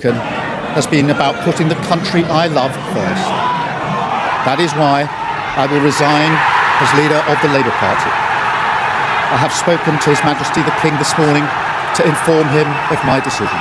taken has been about putting the country I love first. That is why I will resign as leader of the Labour Party. I have spoken to His Majesty the King this morning to inform him of my decision.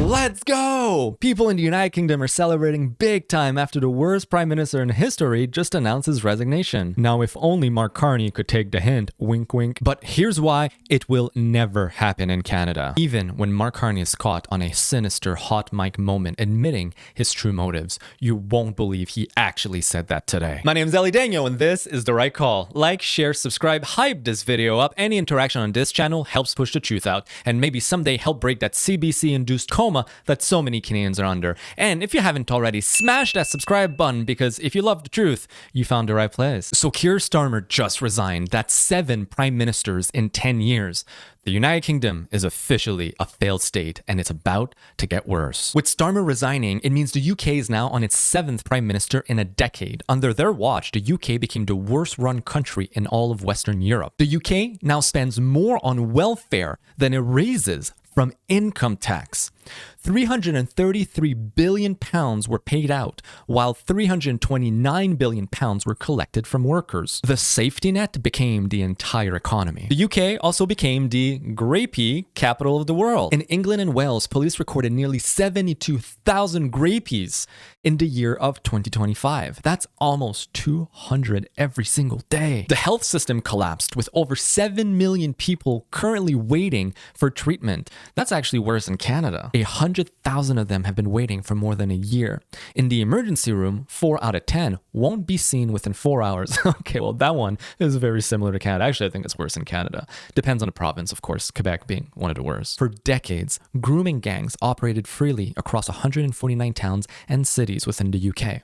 Let's go! People in the United Kingdom are celebrating big time after the worst Prime Minister in history just announced his resignation. Now, if only Mark Carney could take the hint, wink wink. But here's why it will never happen in Canada. Even when Mark Carney is caught on a sinister hot mic moment admitting his true motives, you won't believe he actually said that today. My name is Ellie Daniel and this is The Right Call. Like, share, subscribe, hype this video up. Any interaction on this channel helps push the truth out and maybe someday help break that CBC-induced coma that so many Canadians are under. And if you haven't already, smash that subscribe button because if you love the truth, you found the right place. So Keir Starmer just resigned. That's 7 prime ministers in 10 years. The United Kingdom is officially a failed state and it's about to get worse. With Starmer resigning, it means the UK is now on its 7th prime minister in a decade. Under their watch, the UK became the worst run country in all of Western Europe. The UK now spends more on welfare than it raises from income tax. 333 billion pounds were paid out, while 329 billion pounds were collected from workers. The safety net became the entire economy. The UK also became the grapey capital of the world. In England and Wales, police recorded nearly 72,000 grapees in the year of 2025. That's almost 200 every single day. The health system collapsed with over 7 million people currently waiting for treatment. That's actually worse in Canada. 100,000 of them have been waiting for more than a year. In the emergency room, 4 out of 10 won't be seen within 4 hours. Okay, well, that one is very similar to Canada. Actually, I think it's worse in Canada. Depends on the province, of course, Quebec being one of the worst. For decades, grooming gangs operated freely across 149 towns and cities within the UK.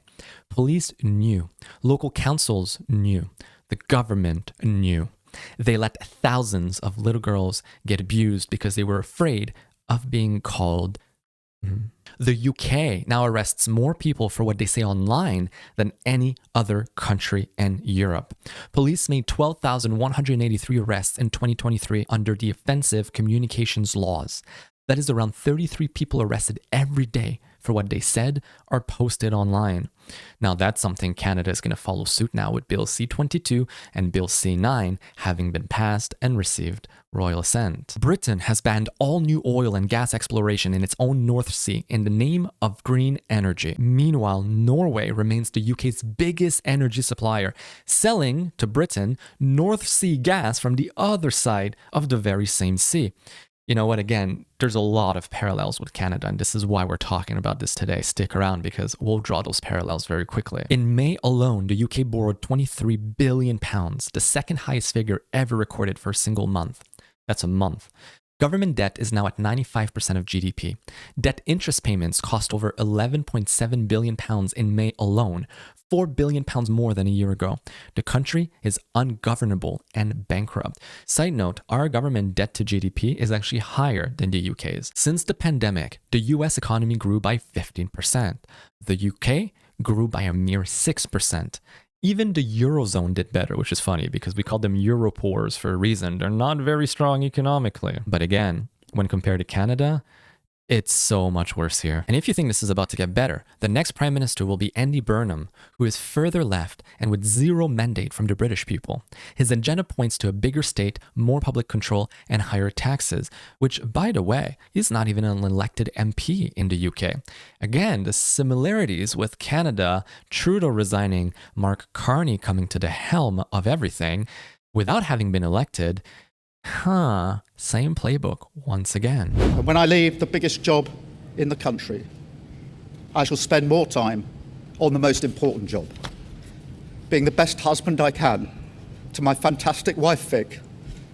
Police knew. Local councils knew. The government knew. They let thousands of little girls get abused because they were afraid of being called. The UK now arrests more people for what they say online than any other country in Europe. Police made 12,183 arrests in 2023 under the offensive communications laws. That is around 33 people arrested every day for what they said or posted online. Now that's something Canada is going to follow suit now with Bill C-22 and Bill C-9 having been passed and received royal assent. Britain has banned all new oil and gas exploration in its own North Sea in the name of green energy. Meanwhile, Norway remains the UK's biggest energy supplier, selling to Britain North Sea gas from the other side of the very same sea. You know what, again, there's a lot of parallels with Canada, and this is why we're talking about this today. Stick around because we'll draw those parallels very quickly. In May alone, the UK borrowed £23 billion, the second highest figure ever recorded for a single month. That's a month. Government debt is now at 95% of GDP. Debt interest payments cost over £11.7 billion in May alone, £4 billion more than a year ago. The country is ungovernable and bankrupt. Side note, our government debt to GDP is actually higher than the UK's. Since the pandemic, the US economy grew by 15%. The UK grew by a mere 6%. Even the Eurozone did better, which is funny because we call them Europores for a reason. They're not very strong economically. But again, when compared to Canada, it's so much worse here. And if you think this is about to get better, the next Prime Minister will be Andy Burnham, who is further left and with zero mandate from the British people. His agenda points to a bigger state, more public control, and higher taxes, which, by the way, he's not even an elected MP in the UK. Again, the similarities with Canada, Trudeau resigning, Mark Carney coming to the helm of everything without having been elected. Same playbook once again. And when I leave the biggest job in the country, I shall spend more time on the most important job, being the best husband I can to my fantastic wife Vic,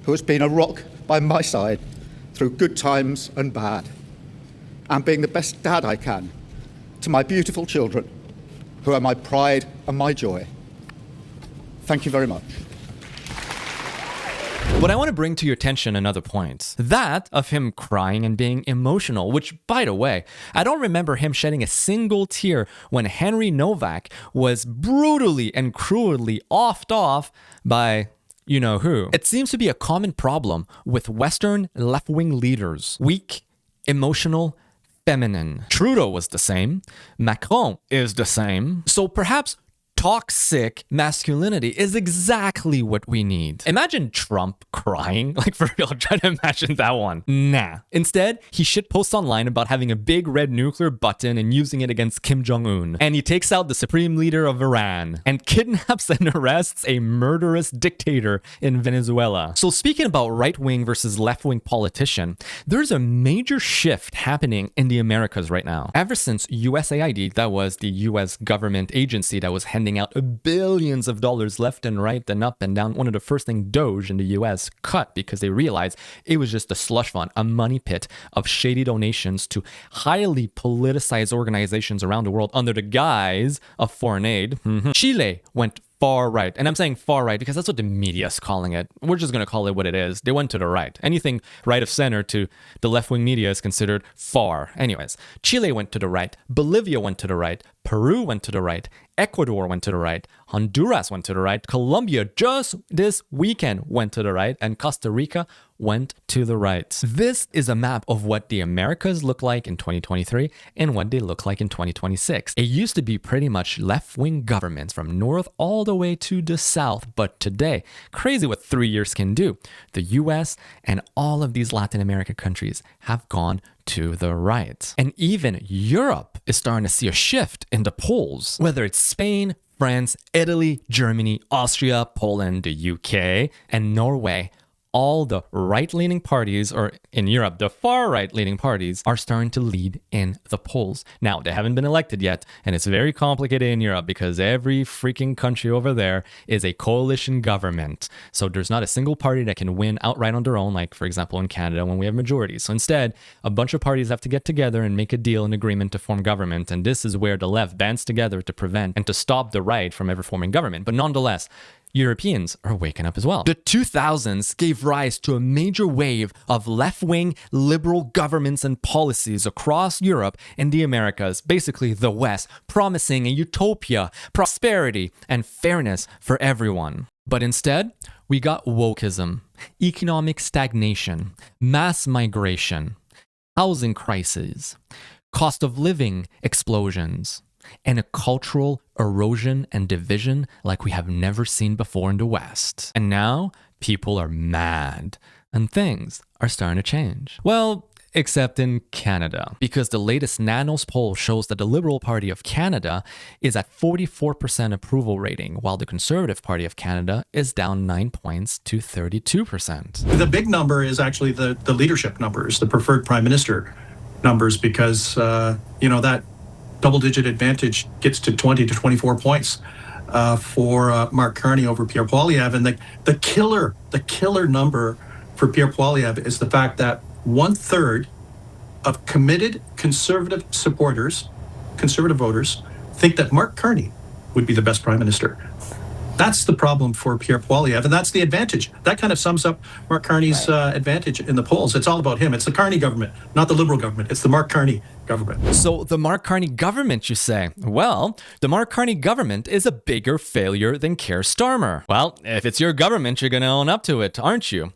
who has been a rock by my side through good times and bad, and being the best dad I can to my beautiful children, who are my pride and my joy. Thank you very much. But I want to bring to your attention another point. That of him crying and being emotional, which, by the way, I don't remember him shedding a single tear when Henry Novak was brutally and cruelly offed off by you know who. It seems to be a common problem with Western left-wing leaders. Weak, emotional, feminine. Trudeau was the same. Macron is the same. So perhaps toxic masculinity is exactly what we need. Imagine Trump crying. Like, for real, try to imagine that one. Nah. Instead, he shitposts online about having a big red nuclear button and using it against Kim Jong-un. And he takes out the supreme leader of Iran and kidnaps and arrests a murderous dictator in Venezuela. So speaking about right-wing versus left-wing politician, there's a major shift happening in the Americas right now. Ever since USAID, that was the US government agency that was handing out billions of dollars left and right and up and down. One of the first things Doge in the US cut because they realized it was just a slush fund, a money pit of shady donations to highly politicized organizations around the world under the guise of foreign aid. Chile went far right. And I'm saying far right because that's what the media is calling it. We're just going to call it what it is. They went to the right. Anything right of center to the left-wing media is considered far. Anyways, Chile went to the right. Bolivia went to the right. Peru went to the right. Ecuador went to the right. Honduras went to the right. Colombia just this weekend went to the right. And Costa Rica went to the right. This is a map of what the Americas look like in 2023 and what they look like in 2026. It used to be pretty much left-wing governments from north all the way to the south. But today, crazy what 3 years can do. The US and all of these Latin American countries have gone to the right. And even Europe is starting to see a shift in the polls, whether it's Spain, France, Italy, Germany, Austria, Poland, the UK, and Norway. All the right-leaning parties, or in Europe, the far right-leaning parties, are starting to lead in the polls. Now, they haven't been elected yet, and it's very complicated in Europe because every freaking country over there is a coalition government. So there's not a single party that can win outright on their own, like, for example, in Canada when we have majorities. So instead, a bunch of parties have to get together and make a deal, an agreement to form government, and this is where the left bands together to prevent and to stop the right from ever forming government. But nonetheless, Europeans are waking up as well. The 2000s gave rise to a major wave of left-wing liberal governments and policies across Europe and the Americas, basically the West, promising a utopia, prosperity, and fairness for everyone. But instead, we got wokeism, economic stagnation, mass migration, housing crises, cost of living explosions, and a cultural erosion and division like we have never seen before in the West. And now, people are mad, and things are starting to change. Well, except in Canada, because the latest Nanos poll shows that the Liberal Party of Canada is at 44% approval rating, while the Conservative Party of Canada is down 9 points to 32%. The big number is actually the leadership numbers, the preferred Prime Minister numbers, because, that double-digit advantage gets to 20 to 24 points for Mark Carney over Pierre Poilievre. And the killer number for Pierre Poilievre is the fact that 1/3 of committed conservative supporters, conservative voters, think that Mark Carney would be the best prime minister. That's the problem for Pierre Poilievre, and that's the advantage. That kind of sums up Mark Carney's advantage in the polls. It's all about him. It's the Carney government, not the Liberal government. It's the Mark Carney government. So the Mark Carney government, you say? Well, the Mark Carney government is a bigger failure than Keir Starmer. Well, if it's your government, you're going to own up to it, aren't you?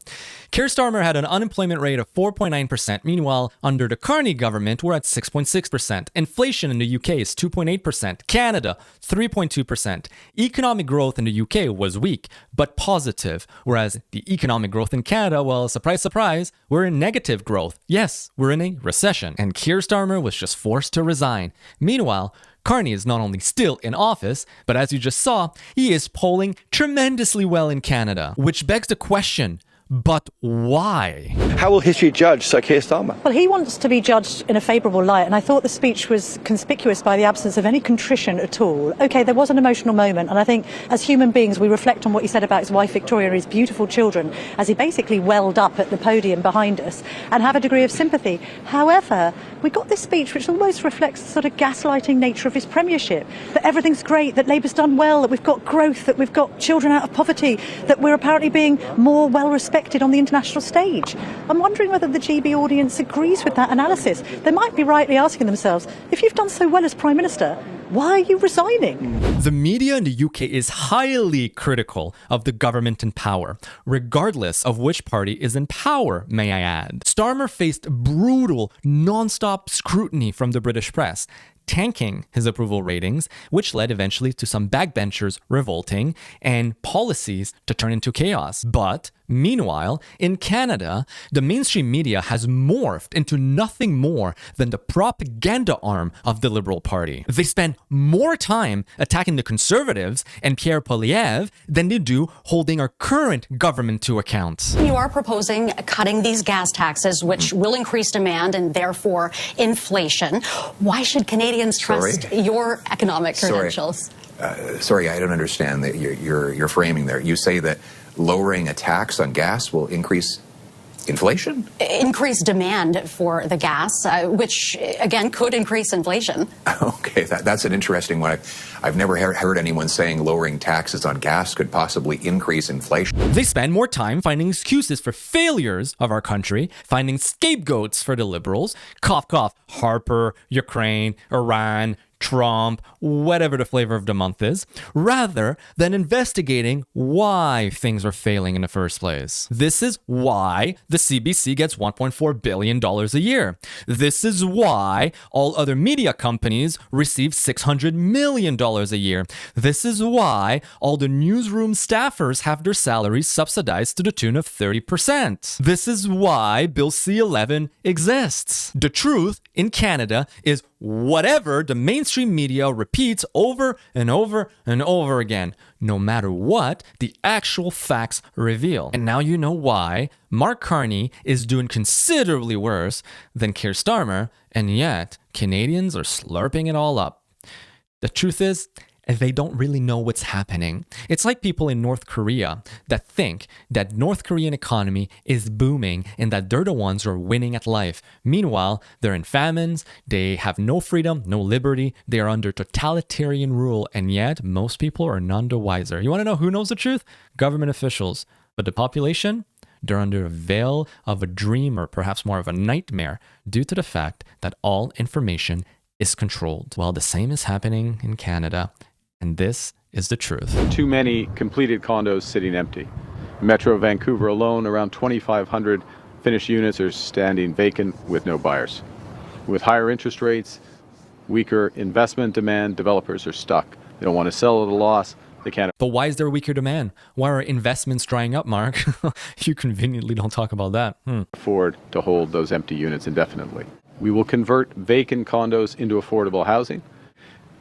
Keir Starmer had an unemployment rate of 4.9%. Meanwhile, under the Carney government, we're at 6.6%. Inflation in the UK is 2.8%. Canada, 3.2%. Economic growth in the UK was weak, but positive. Whereas the economic growth in Canada, well, surprise, surprise, we're in negative growth. Yes, we're in a recession. And Keir Starmer was just forced to resign. Meanwhile, Carney is not only still in office, but as you just saw, he is polling tremendously well in Canada. Which begs the question, but why? How will history judge Sir Keir Starmer? Well, he wants to be judged in a favourable light, and I thought the speech was conspicuous by the absence of any contrition at all. OK, there was an emotional moment, and I think as human beings we reflect on what he said about his wife Victoria and his beautiful children as he basically welled up at the podium behind us, and have a degree of sympathy. However, we got this speech which almost reflects the sort of gaslighting nature of his premiership, that everything's great, that Labour's done well, that we've got growth, that we've got children out of poverty, that we're apparently being more well respected on the international stage. I'm wondering whether the GB audience agrees with that analysis. They might be rightly asking themselves, if you've done so well as Prime Minister, Why are you resigning? The media in the UK is highly critical of the government in power, regardless of which party is in power, may I add. Starmer faced brutal, non-stop scrutiny from the British press, tanking his approval ratings, which led eventually to some backbenchers revolting and policies to turn into chaos. But meanwhile, in Canada, the mainstream media has morphed into nothing more than the propaganda arm of the Liberal Party. They spend more time attacking the Conservatives and Pierre Poilievre than they do holding our current government to account. You are proposing cutting these gas taxes, which will increase demand and therefore inflation. Why should Canadians trust your economic credentials? Sorry, I don't understand that you're framing there. You say that lowering a tax on gas will increase inflation? Increase demand for the gas, which, again, could increase inflation. Okay, that's an interesting one. I've never heard anyone saying lowering taxes on gas could possibly increase inflation. They spend more time finding excuses for failures of our country, finding scapegoats for the Liberals, cough, cough, Harper, Ukraine, Iran, Trump, whatever the flavor of the month is, rather than investigating why things are failing in the first place. This is why the CBC gets $1.4 billion a year. This is why all other media companies receive $600 million a year. This is why all the newsroom staffers have their salaries subsidized to the tune of 30%. This is why Bill C-11 exists. The truth in Canada is whatever the mainstream media repeats over and over and over again, no matter what the actual facts reveal. And now you know why Mark Carney is doing considerably worse than Keir Starmer, and yet Canadians are slurping it all up. The truth is, they don't really know what's happening. It's like people in North Korea that think that North Korean economy is booming and that they're the ones who are winning at life. Meanwhile, they're in famines, they have no freedom, no liberty, they are under totalitarian rule, and yet most people are none the wiser. You want to know who knows the truth? Government officials. But the population? They're under a veil of a dream, or perhaps more of a nightmare, due to the fact that all information is controlled. Well, the same is happening in Canada. And this is the truth. Too many completed condos sitting empty. In Metro Vancouver alone, around 2,500 finished units are standing vacant with no buyers. With higher interest rates, weaker investment demand, developers are stuck. They don't want to sell at a loss. They can't. But why is there weaker demand? Why are investments drying up, Mark? You conveniently don't talk about that. Afford to hold those empty units indefinitely. We will convert vacant condos into affordable housing.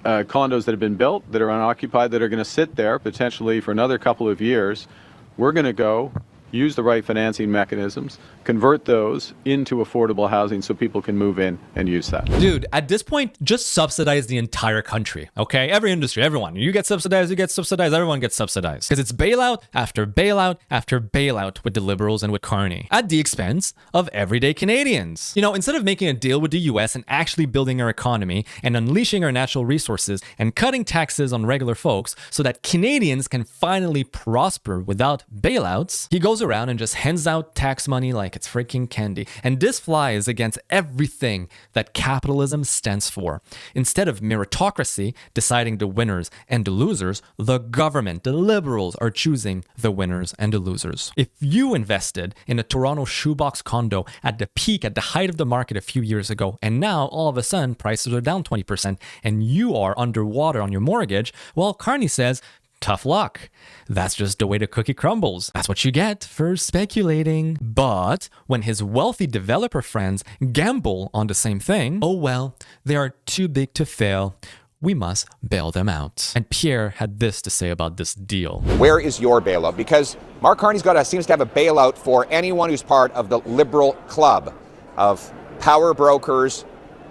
Condos that have been built, that are unoccupied, that are going to sit there potentially for another couple of years, we're going to go use the right financing mechanisms, convert those into affordable housing so people can move in and use that. Dude, at this point, just subsidize the entire country, okay? Every industry, everyone. You get subsidized, everyone gets subsidized. Because it's bailout after bailout after bailout with the Liberals and with Carney, at the expense of everyday Canadians. You know, instead of making a deal with the US and actually building our economy and unleashing our natural resources and cutting taxes on regular folks so that Canadians can finally prosper without bailouts, he goes around and just hands out tax money like it's freaking candy. And this flies against everything that capitalism stands for. Instead of meritocracy deciding the winners and the losers, the government, the Liberals, are choosing the winners and the losers. If you invested in a Toronto shoebox condo at the peak, at the height of the market a few years ago, and now all of a sudden prices are down 20% and you are underwater on your mortgage, well, Carney says, tough luck. That's just the way the cookie crumbles. That's what you get for speculating. But when his wealthy developer friends gamble on the same thing, oh well, they are too big to fail. We must bail them out. And Pierre had this to say about this deal. Where is your bailout? Because Mark Carney's seems to have a bailout for anyone who's part of the Liberal club of power brokers,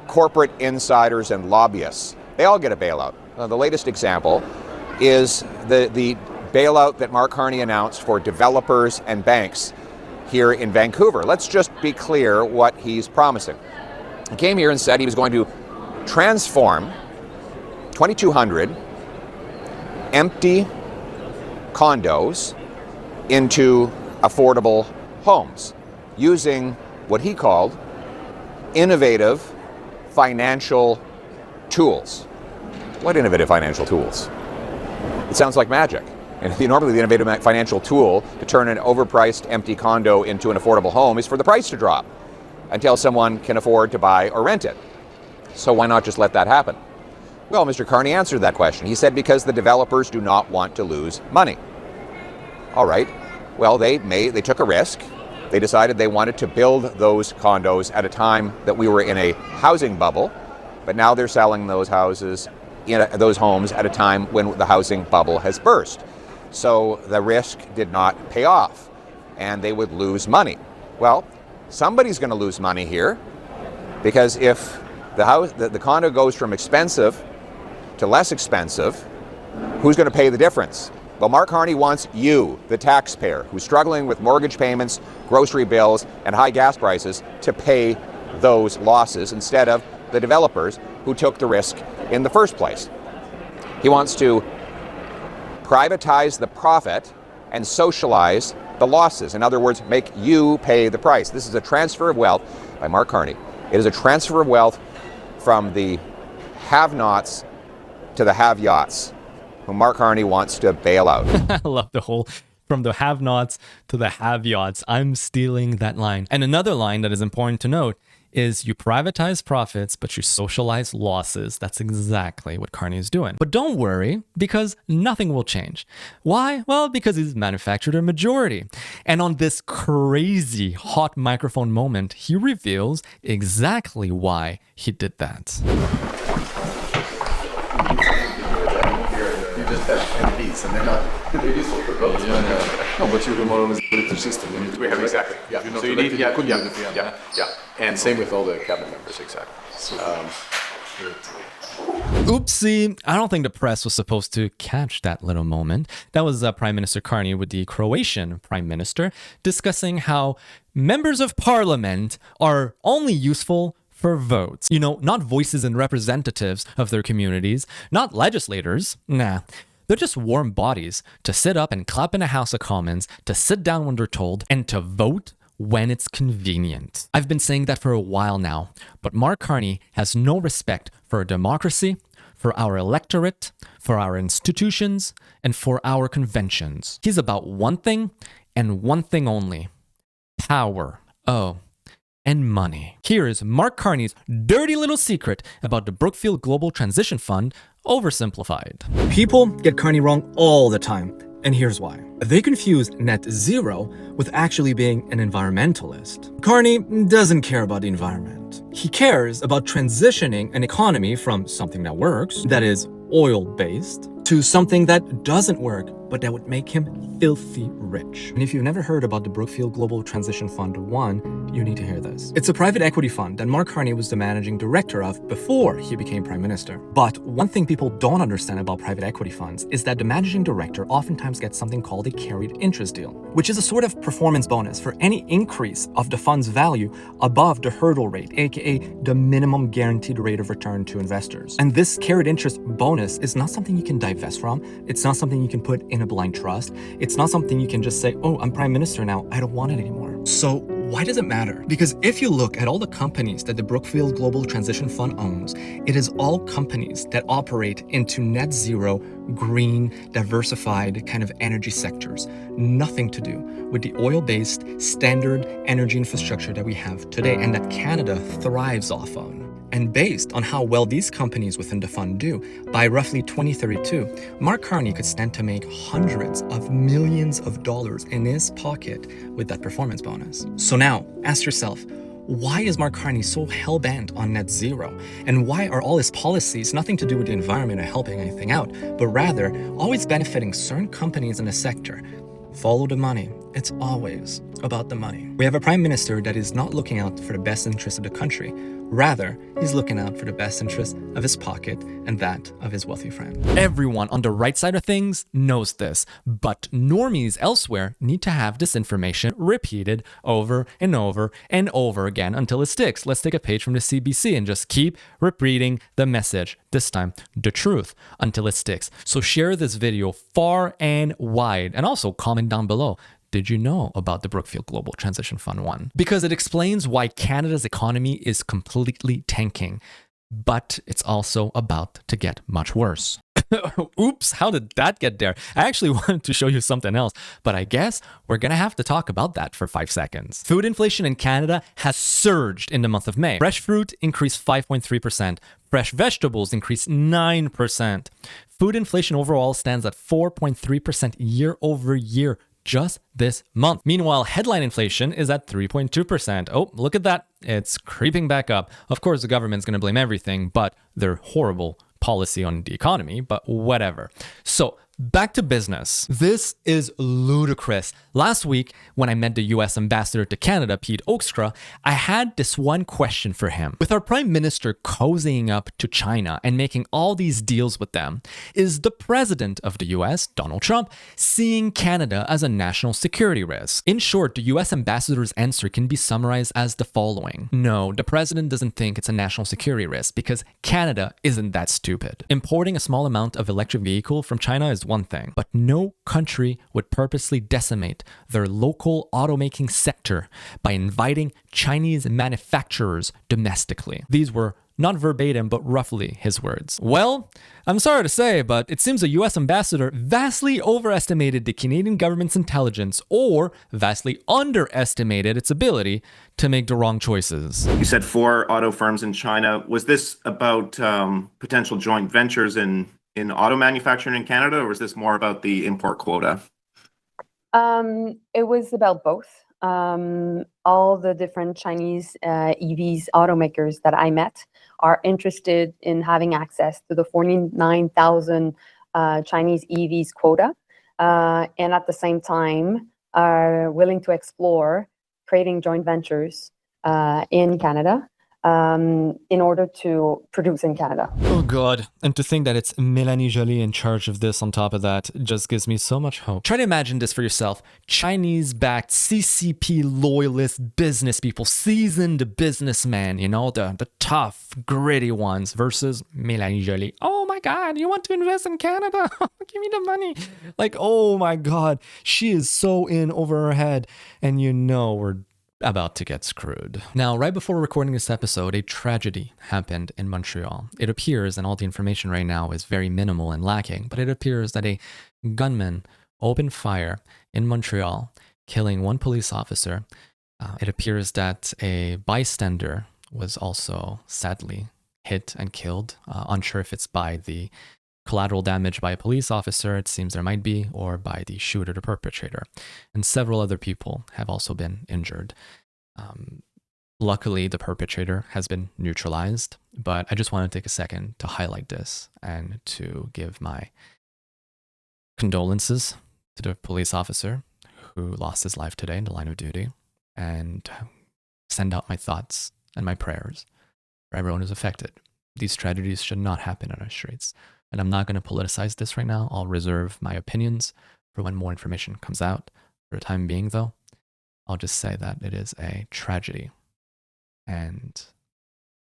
corporate insiders, and lobbyists. They all get a bailout. The latest example is the bailout that Mark Carney announced for developers and banks here in Vancouver. Let's just be clear what he's promising. He came here and said he was going to transform 2,200 empty condos into affordable homes using what he called innovative financial tools. What innovative financial tools? It sounds like magic. And normally the innovative financial tool to turn an overpriced empty condo into an affordable home is for the price to drop until someone can afford to buy or rent it. So why not just let that happen? Well, Mr. Carney answered that question. He said because the developers do not want to lose money. All right. Well, they took a risk. They decided they wanted to build those condos at a time that we were in a housing bubble, but now they're selling those houses, those homes at a time when the housing bubble has burst. So the risk did not pay off, and they would lose money. Well, somebody's going to lose money here, because if the condo goes from expensive to less expensive, who's going to pay the difference? Well, Mark Carney wants you, the taxpayer, who's struggling with mortgage payments, grocery bills, and high gas prices, to pay those losses instead of the developers who took the risk in the first place. He wants to privatize the profit and socialize the losses. In other words, make you pay the price. This is a transfer of wealth by Mark Carney. It is a transfer of wealth from the have-nots to the have-yachts, who Mark Carney wants to bail out. I love the whole from the have-nots to the have-yachts. I'm stealing that line. And another line that is important to note is you privatize profits, but you socialize losses. That's exactly what Carney is doing. But don't worry, because nothing will change. Why? Well, because he's manufactured a majority. And on this crazy hot microphone moment, he reveals exactly why he did that. You just have MPs and they're not useful for votes. No, but you more or less political system. We have exactly. Yeah. So you need. Yeah. And same with all the cabinet members. Exactly. Oopsie, I don't think the press was supposed to catch that little moment. That was Prime Minister Carney with the Croatian Prime Minister discussing how members of parliament are only useful for votes. You know, not voices and representatives of their communities, not legislators. Nah. They're just warm bodies to sit up and clap in a House of Commons, to sit down when they're told, and to vote when it's convenient. I've been saying that for a while now, but Mark Carney has no respect for a democracy, for our electorate, for our institutions, and for our conventions. He's about one thing and one thing only: power. Oh, and money. Here is Mark Carney's dirty little secret about the Brookfield Global Transition Fund, oversimplified. People get Carney wrong all the time, and here's why. They confuse net zero with actually being an environmentalist. Carney doesn't care about the environment. He cares about transitioning an economy from something that works, that is oil-based, to something that doesn't work, but that would make him filthy rich. And if you've never heard about the Brookfield Global Transition Fund 1, you need to hear this. It's a private equity fund that Mark Carney was the managing director of before he became prime minister. But one thing people don't understand about private equity funds is that the managing director oftentimes gets something called a carried interest deal, which is a sort of performance bonus for any increase of the fund's value above the hurdle rate, aka the minimum guaranteed rate of return to investors. And this carried interest bonus is not something you can divest from. It's not something you can put in a blind trust. It's not something you can just say, oh, I'm prime minister now, I don't want it anymore. So why does it matter? Because if you look at all the companies that the Brookfield Global Transition Fund owns, it is all companies that operate into net zero, green, diversified kind of energy sectors. Nothing to do with the oil-based standard energy infrastructure that we have today and that Canada thrives off on. And based on how well these companies within the fund do, by roughly 2032, Mark Carney could stand to make hundreds of millions of dollars in his pocket with that performance bonus. So now, ask yourself, why is Mark Carney so hell-bent on net zero? And why are all his policies nothing to do with the environment or helping anything out, but rather always benefiting certain companies in the sector? Follow the money. It's always about the money. We have a prime minister that is not looking out for the best interest of the country. Rather, he's looking out for the best interest of his pocket and that of his wealthy friend. Everyone on the right side of things knows this, but normies elsewhere need to have this information repeated over and over and over again until it sticks. Let's take a page from the CBC and just keep repeating the message, this time the truth, until it sticks. So share this video far and wide, and also comment down below. Did you know about the Brookfield Global Transition Fund 1? Because it explains why Canada's economy is completely tanking. but it's also about to get much worse. Oops, how did that get there? I actually wanted to show you something else, but I guess we're gonna have to talk about that for 5 seconds. Food inflation in Canada has surged in the month of May. Fresh fruit increased 5.3%. Fresh vegetables increased 9%. Food inflation overall stands at 4.3% year over year just this month. Meanwhile, headline inflation is at 3.2%. Oh, look at that. It's creeping back up. Of course, the government's going to blame everything, but their horrible policy on the economy, but whatever. So back to business. This is ludicrous. Last week, when I met the US ambassador to Canada, Pete Oakestra, I had this one question for him. With our prime minister cozying up to China and making all these deals with them, is the president of the US, Donald Trump, seeing Canada as a national security risk? In short, the US ambassador's answer can be summarized as the following. No, the president doesn't think it's a national security risk because Canada isn't that stupid. Importing a small amount of electric vehicle from China is one thing, but no country would purposely decimate their local automaking sector by inviting Chinese manufacturers domestically. These were not verbatim, but roughly his words. Well, I'm sorry to say, but it seems a US ambassador vastly overestimated the Canadian government's intelligence or vastly underestimated its ability to make the wrong choices. You said 4 auto firms in China. Was this about potential joint ventures in auto manufacturing in Canada, or was this more about the import quota? It was about both. All the different Chinese EVs automakers that I met are interested in having access to the 49,000 Chinese EVs quota, and at the same time are willing to explore creating joint ventures in Canada in order to produce in Canada. Oh God. And to think that it's Mélanie Joly in charge of this on top of that just gives me so much hope. Try to imagine this for yourself. Chinese-backed CCP loyalist business people, seasoned businessmen, you know, the tough, gritty ones versus Mélanie Joly. Oh my God, you want to invest in Canada? Give me the money. Like, oh my God, she is so in over her head. And you know we're about to get screwed. Now, right before recording this episode, a tragedy happened in Montreal. It appears, and all the information right now is very minimal and lacking, but it appears that a gunman opened fire in Montreal, killing 1 police officer. It appears that a bystander was also sadly hit and killed. Unsure if it's by the collateral damage by a police officer, it seems there might be, or by the shooter, the perpetrator. And several other people have also been injured. Luckily, the perpetrator has been neutralized, but I just want to take a second to highlight this and to give my condolences to the police officer who lost his life today in the line of duty, and send out my thoughts and my prayers for everyone who's affected. These tragedies should not happen on our streets. And I'm not going to politicize this right now. I'll reserve my opinions for when more information comes out. For the time being, though, I'll just say that it is a tragedy. And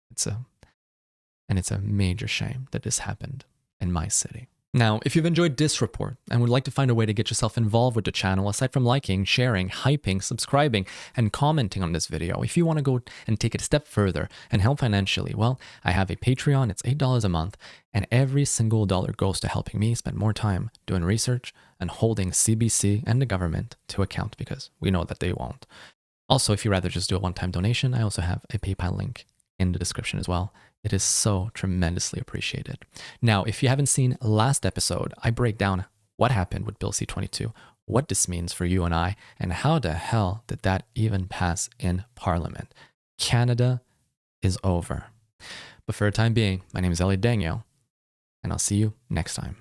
it's a major shame that this happened in my city. Now, if you've enjoyed this report and would like to find a way to get yourself involved with the channel, aside from liking, sharing, hyping, subscribing, and commenting on this video, if you want to go and take it a step further and help financially, well, I have a Patreon. It's $8 a month, and every single dollar goes to helping me spend more time doing research and holding CBC and the government to account, because we know that they won't. Also, if you'd rather just do a one-time donation, I also have a PayPal link in the description as well. It is so tremendously appreciated. Now, if you haven't seen last episode, I break down what happened with Bill C-22, what this means for you and I, and how the hell did that even pass in Parliament. Canada is over. But for the time being, my name is Elliot Daniel, and I'll see you next time.